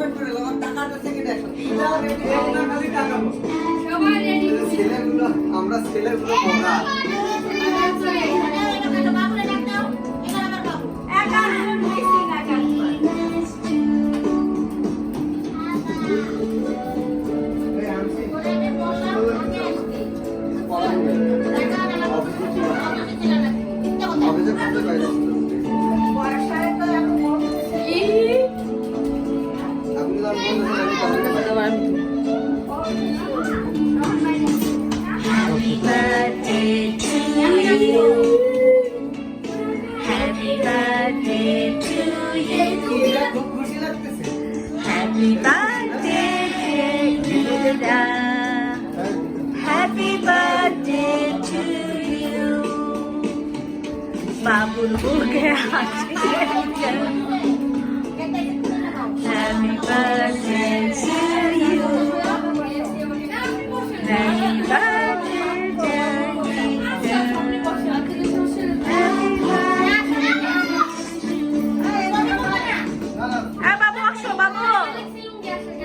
Announcement করে আমার টাকাটা থেকে দেখো খালি টাকা সবাই রেডি ছেলেগুলো আমরা ছেলেগুলো বড়া বাবুরে ডাক দাও এখানে আমার বাবু একা মিসিং একা Happy birthday, dear Dada. Happy birthday to you. Babul buke happy birthday to you. Happy birthday,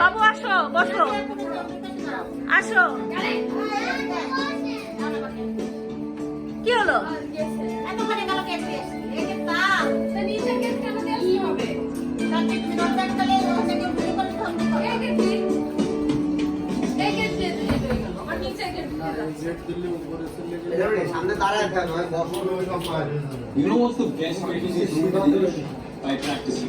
বাবু আসো বসো আসো কি হলো সামনে দাঁড়ায় থাকবে You know what's the best way to say by practicing?